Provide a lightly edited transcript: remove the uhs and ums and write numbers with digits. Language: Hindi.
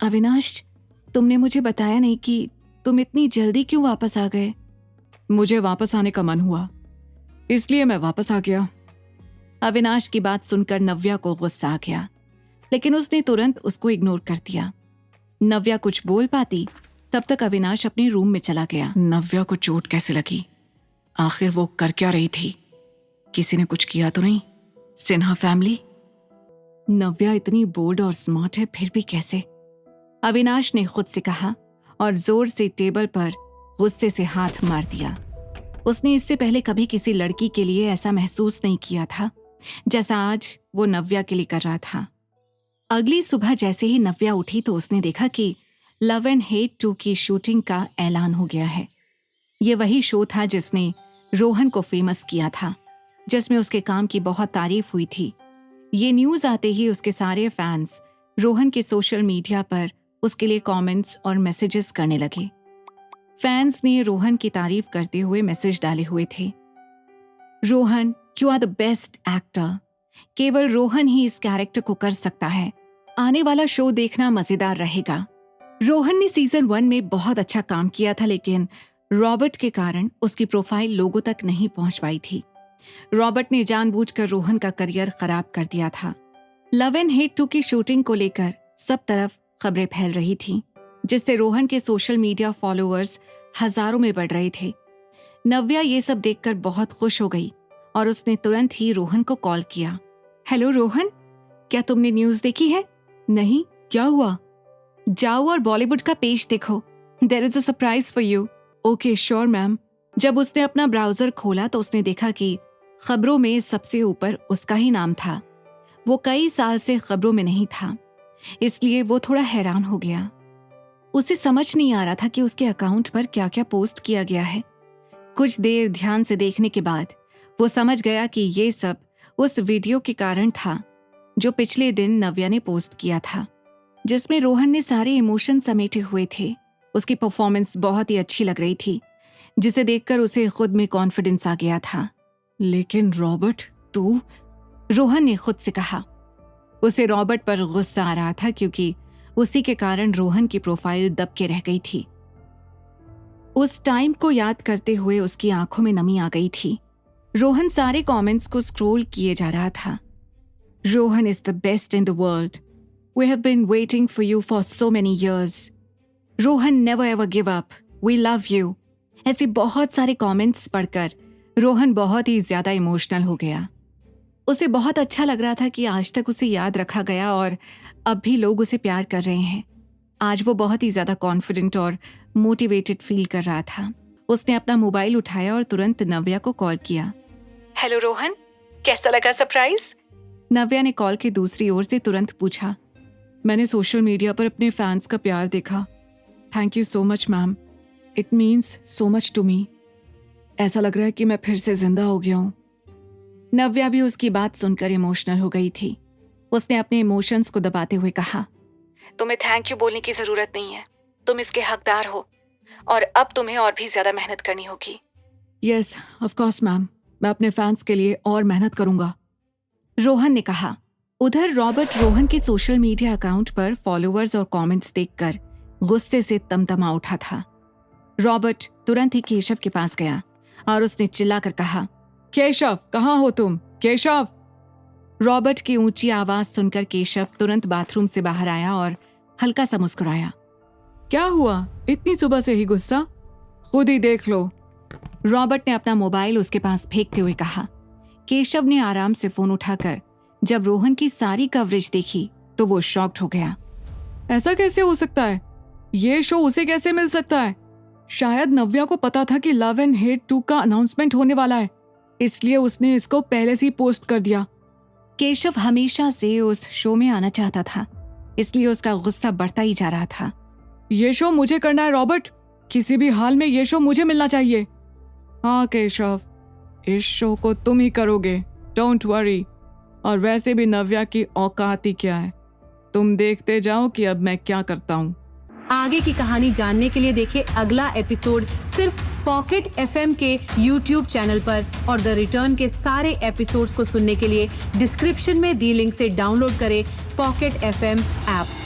अविनाश, तुमने मुझे बताया नहीं कि तुम इतनी जल्दी क्यों वापस आ गए। मुझे वापस आने का मन हुआ, इसलिए मैं वापस आ गया। अविनाश की बात सुनकर नव्या को गुस्सा आ गया, लेकिन उसने तुरंत उसको इग्नोर कर दिया। नव्या कुछ बोल पाती तब तक अविनाश अपने रूम में चला गया। नव्या को चोट कैसे लगी? आखिर वो कर क्या रही थी? किसी ने कुछ किया तो नहीं? सिन्हा फैमिली? नव्या इतनी बोल्ड और स्मार्ट है, फिर भी कैसे? अविनाश ने खुद से कहा और जोर से टेबल पर गुस्से से हाथ मार दिया। उसने इससे पहले कभी किसी लड़की के लिए ऐसा महसूस नहीं किया था जैसा आज वो नव्या के लिए कर रहा था। अगली सुबह जैसे ही नव्या उठी तो उसने देखा कि लव एंड हेट 2 की शूटिंग का ऐलान हो गया है। ये वही शो था जिसने रोहन को फेमस किया था, जिसमें उसके काम की बहुत तारीफ हुई थी। ये न्यूज़ आते ही उसके सारे फैंस रोहन के सोशल मीडिया पर उसके लिए कमेंट्स और मैसेजेस करने लगे। फैंस ने रोहन की तारीफ करते हुए मैसेज डाले हुए थे। Rohan, you are the best actor. केवल रोहन ही इस कैरेक्टर को कर सकता है। आने वाला शो देखना मजेदार रहेगा। रोहन ने सीजन 1 में बहुत अच्छा काम किया था, लेकिन रॉबर्ट के कारण उसकी प्रोफाइल लोगों तक नहीं पहुंच पाई थी। रॉबर्ट ने जानबूझकर रोहन का करियर खराब कर दिया था। लव एंड हेट 2 की शूटिंग को लेकर सब तरफ खबरें फैल रही थीं, जिससे रोहन के सोशल मीडिया फॉलोअर्स हजारों में बढ़ रहे थे। नव्या ये सब देखकर बहुत खुश हो गई और उसने तुरंत ही रोहन को कॉल किया। हेलो रोहन, क्या तुमने न्यूज़ देखी है? नहीं, क्या हुआ? जाओ और बॉलीवुड का पेज देखो। There is a surprise for you. Okay, sure ma'am. जब उसने अपना ब्राउजर खोला तो उसने देखा कि खबरों में सबसे ऊपर उसका ही नाम था। वो कई साल से खबरों में नहीं था, इसलिए वो थोड़ा हैरान हो गया। उसे समझ नहीं आ रहा था कि उसके अकाउंट पर क्या क्या पोस्ट किया गया है। कुछ देर ध्यान से देखने के बाद वो समझ गया कि ये सब उस वीडियो के कारण था जो पिछले दिन नव्या ने पोस्ट किया था, जिसमें रोहन ने सारे इमोशन समेटे हुए थे। उसकी परफॉर्मेंस बहुत ही अच्छी लग रही थी, जिसे देखकर उसे खुद में कॉन्फिडेंस आ गया था। लेकिन रॉबर्ट, तू? रोहन ने खुद से कहा। उसे रॉबर्ट पर गुस्सा आ रहा था क्योंकि उसी के कारण रोहन की प्रोफाइल दब के रह गई थी। उस टाइम को याद करते हुए उसकी आंखों में नमी आ गई थी। रोहन सारे कमेंट्स को स्क्रॉल किए जा रहा था। Rohan is the best in the world. We have been waiting for you for so many years. Rohan, never ever give up. We love you. ऐसे बहुत सारे कमेंट्स पढ़कर रोहन बहुत ही ज्यादा इमोशनल हो गया। उसे बहुत अच्छा लग रहा था कि आज तक उसे याद रखा गया और अब भी लोग उसे प्यार कर रहे हैं। आज वो बहुत ही ज्यादा कॉन्फिडेंट और मोटिवेटेड फील कर रहा था। उसने अपना मोबाइल उठाया और तुरंत नव्या को कॉल किया। हेलो रोहन, कैसा लगा सरप्राइज? नव्या ने कॉल की दूसरी ओर से तुरंत पूछा। मैंने सोशल मीडिया पर अपने फैंस का प्यार देखा। Thank you so much ma'am. It means so much to me. ऐसा लग रहा है कि मैं फिर से जिंदा हो गया हूँ। नव्या भी उसकी बात सुनकर इमोशनल हो गई थी। उसने अपने इमोशंस को दबाते हुए कहा, तुम्हें थैंक यू बोलने की जरूरत नहीं है। तुम इसके हकदार हो और अब तुम्हें और भी ज्यादा मेहनत करनी होगी। Yes, of course ma'am. मैं अपने फैंस के लिए और मेहनत करूंगा, रोहन ने कहा। उधर रॉबर्ट रोहन के सोशल मीडिया अकाउंट पर फॉलोअर्स और कमेंट्स देखकर गुस्से से तमतमा उठा था। रॉबर्ट तुरंत ही केशव के पास गया और उसने चिल्लाकर कहा, केशव, कहाँ हो तुम? केशव! रॉबर्ट की ऊंची आवाज सुनकर केशव तुरंत बाथरूम से बाहर आया और हल्का सा मुस्कुराया। क्या हुआ? इतनी सुबह से ही गुस्सा? खुद ही देख लो। रॉबर्ट ने अपना मोबाइल उसके पास फेंकते हुए कहा। केशव ने आराम से फोन उठाकर जब रोहन की सारी कवरेज देखी तो वो शॉक्ड हो गया। ऐसा कैसे हो सकता है? ये शो उसे कैसे मिल सकता है? शायद नव्या को पता था कि लव एंड हेट 2 का अनाउंसमेंट होने वाला है, इसलिए उसने इसको पहले से ही पोस्ट कर दिया। केशव हमेशा से उस शो में आना चाहता था, इसलिए उसका गुस्सा बढ़ता ही जा रहा था। ये शो मुझे करना है रॉबर्ट। किसी भी हाल में ये शो मुझे मिलना चाहिए। हाँ केशव, इस शो को तुम ही करोगे, डोंट वरी। और वैसे भी नव्या की औकात ही क्या है, तुम देखते जाओ कि अब मैं क्या करता हूँ। आगे की कहानी जानने के लिए देखिए अगला एपिसोड सिर्फ पॉकेट FM के YouTube चैनल पर और द रिटर्न के सारे एपिसोड्स को सुनने के लिए डिस्क्रिप्शन में दी लिंक से डाउनलोड करें पॉकेट FM ऐप।